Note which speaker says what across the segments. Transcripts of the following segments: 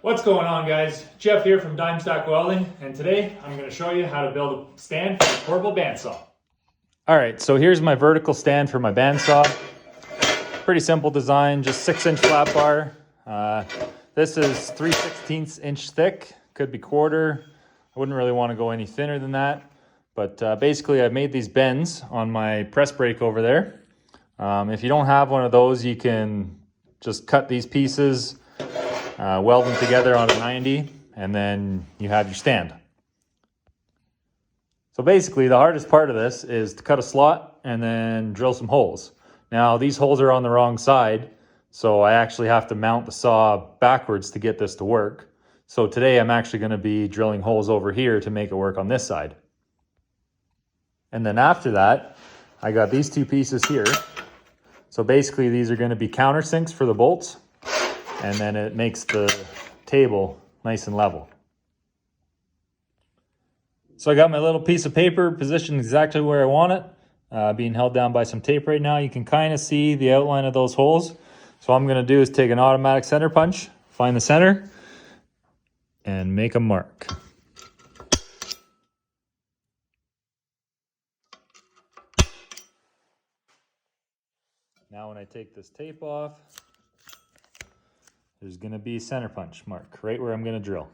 Speaker 1: What's going on, guys? Jeff here from Welding, and today I'm going to show you how to build a stand for a portable bandsaw. Alright, so here's my vertical stand for my bandsaw. Pretty simple design, just 6-inch flat bar. This is 3/16 inch thick, could be quarter. I wouldn't really want to go any thinner than that. But basically I've made these bends on my press brake over there. If you don't have one of those, you can just cut these pieces, weld them together on a 90, and then you have your stand. So basically the hardest part of this is to cut a slot and then drill some holes. Now these holes are on the wrong side, so I actually have to mount the saw backwards to get this to work. So today I'm actually going to be drilling holes over here to make it work on this side. And then after that, I got these two pieces here. So basically these are going to be countersinks for the bolts, and then it makes the table nice and level. So I got my little piece of paper positioned exactly where I want it, being held down by some tape right now. You can kind of see the outline of those holes. So what I'm going to do is take an automatic center punch, find the center, and make a mark. Now when I take this tape off, there's going to be a center punch mark right where I'm going to drill.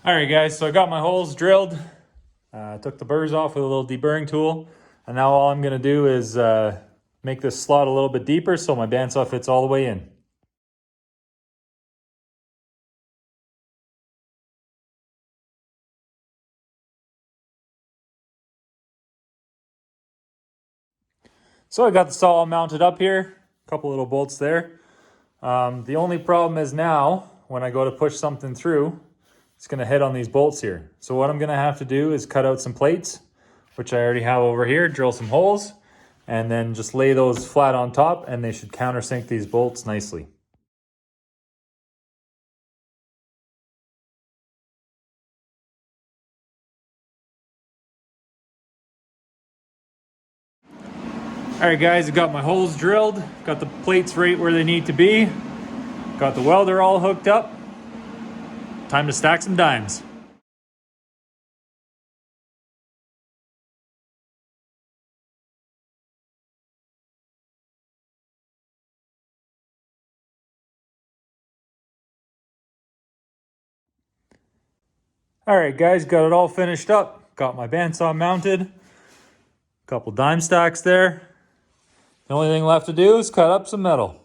Speaker 1: Alright guys, so I got my holes drilled. Took the burrs off with a little deburring tool. And now all I'm going to do is make this slot a little bit deeper so my bandsaw fits all the way in. So I got the saw all mounted up here, a couple little bolts there. The only problem is now, when I go to push something through, it's going to hit on these bolts here. So what I'm going to have to do is cut out some plates, which I already have over here, drill some holes, and then just lay those flat on top, and they should countersink these bolts nicely. Alright guys, I got my holes drilled, got the plates right where they need to be, got the welder all hooked up. Time to stack some dimes. Alright guys, got it all finished up. Got my bandsaw mounted. A couple dime stacks there. The only thing left to do is cut up some metal.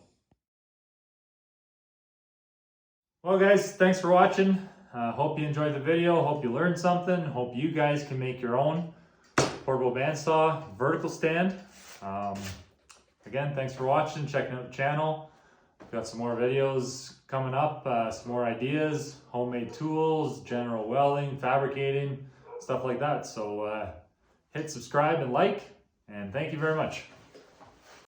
Speaker 1: Well guys, thanks for watching. Hope you enjoyed the video. Hope you learned something. Hope you guys can make your own portable bandsaw vertical stand. Again, thanks for watching, checking out the channel. We've got some more videos coming up, some more ideas, homemade tools, general welding, fabricating, stuff like that. So hit subscribe and like, and thank you very much.